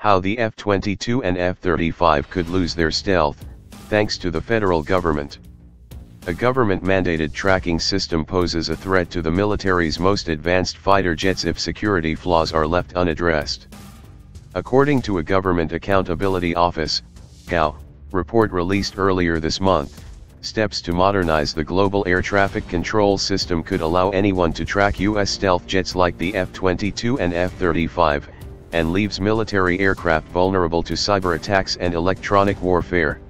How the F-22 and F-35 could lose their stealth, thanks to the federal government. A government-mandated tracking system poses a threat to the military's most advanced fighter jets if security flaws are left unaddressed. According to a Government Accountability Office (GAO) report released earlier this month, steps to modernize the global air traffic control system could allow anyone to track U.S. stealth jets like the F-22 and F-35, and leaves military aircraft vulnerable to cyberattacks and electronic warfare.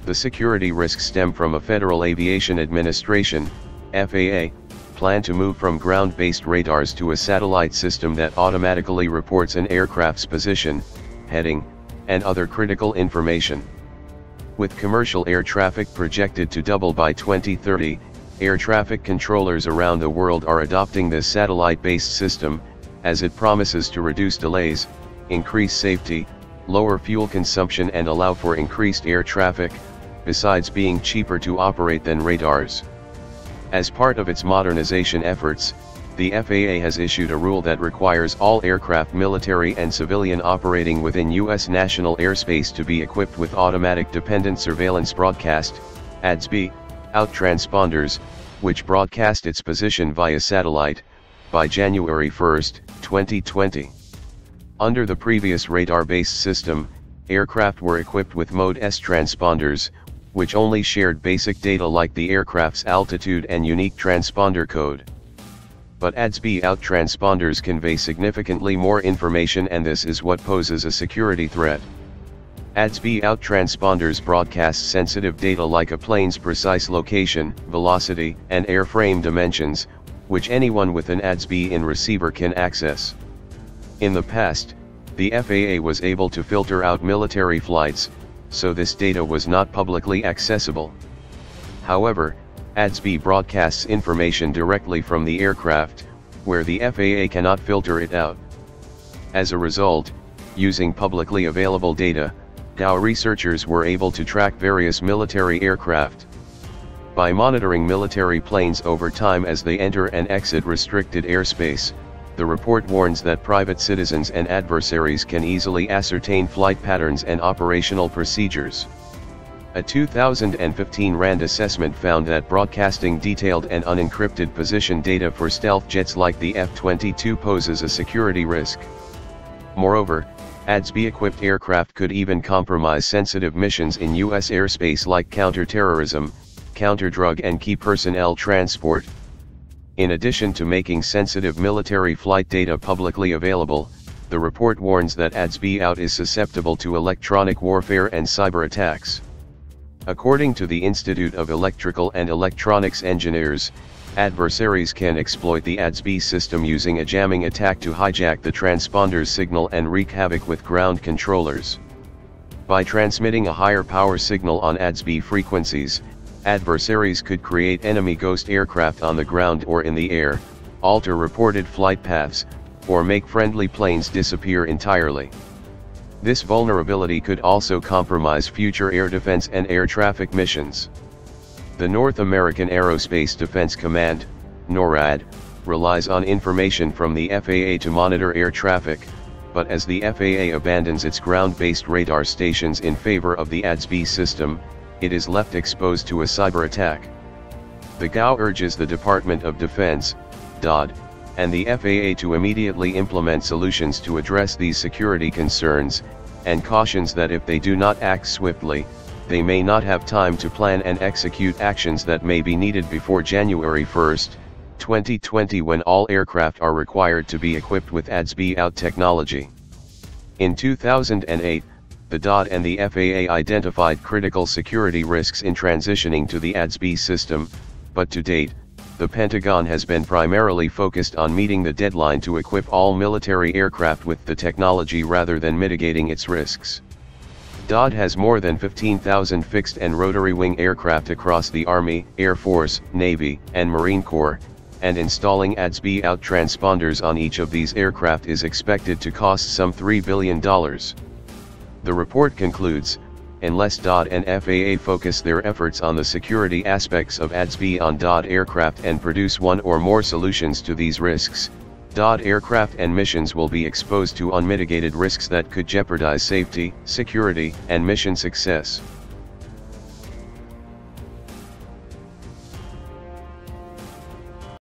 The security risks stem from a Federal Aviation Administration (FAA) plan to move from ground-based radars to a satellite system that automatically reports an aircraft's position, heading, and other critical information. With commercial air traffic projected to double by 2030, air traffic controllers around the world are adopting this satellite-based system, as it promises to reduce delays, increase safety, lower fuel consumption and allow for increased air traffic, besides being cheaper to operate than radars. As part of its modernization efforts, the FAA has issued a rule that requires all aircraft, military and civilian, operating within U.S. national airspace to be equipped with automatic dependent surveillance broadcast (ADS-B) out transponders, which broadcast its position via satellite, by January 1, 2020. Under the previous radar-based system, aircraft were equipped with Mode S transponders, which only shared basic data like the aircraft's altitude and unique transponder code. But ADS-B out transponders convey significantly more information, and this is what poses a security threat. ADS-B out transponders broadcast sensitive data like a plane's precise location, velocity, and airframe dimensions, which anyone with an ADS-B in receiver can access. In the past, the FAA was able to filter out military flights, so this data was not publicly accessible. However, ADS-B broadcasts information directly from the aircraft, where the FAA cannot filter it out. As a result, using publicly available data, GAO researchers were able to track various military aircraft. By monitoring military planes over time as they enter and exit restricted airspace, the report warns that private citizens and adversaries can easily ascertain flight patterns and operational procedures. A 2015 RAND assessment found that broadcasting detailed and unencrypted position data for stealth jets like the F-22 poses a security risk. Moreover, ADS-B-equipped aircraft could even compromise sensitive missions in U.S. airspace like counterterrorism, counter-drug and key personnel transport. In addition to making sensitive military flight data publicly available, the report warns that ADS-B out is susceptible to electronic warfare and cyber attacks. According to the Institute of Electrical and Electronics Engineers, adversaries can exploit the ADS-B system using a jamming attack to hijack the transponder's signal and wreak havoc with ground controllers. By transmitting a higher power signal on ADS-B frequencies, adversaries could create enemy ghost aircraft on the ground or in the air, alter reported flight paths, or make friendly planes disappear entirely. This vulnerability could also compromise future air defense and air traffic missions. The North American Aerospace Defense Command, NORAD, relies on information from the FAA to monitor air traffic, but as the FAA abandons its ground-based radar stations in favor of the ADS-B system, it is left exposed to a cyber attack. The GAO urges the Department of Defense, DoD, and the FAA to immediately implement solutions to address these security concerns, and cautions that if they do not act swiftly, they may not have time to plan and execute actions that may be needed before January 1, 2020, when all aircraft are required to be equipped with ADS-B out technology. In 2008, the DoD and the FAA identified critical security risks in transitioning to the ADS-B system, but to date, the Pentagon has been primarily focused on meeting the deadline to equip all military aircraft with the technology rather than mitigating its risks. DoD has more than 15,000 fixed and rotary wing aircraft across the Army, Air Force, Navy, and Marine Corps, and installing ADS-B out transponders on each of these aircraft is expected to cost some $3 billion. The report concludes, unless DoD and FAA focus their efforts on the security aspects of ADS-B on DoD aircraft and produce one or more solutions to these risks, Aircraft and missions will be exposed to unmitigated risks that could jeopardize safety, security, and mission success.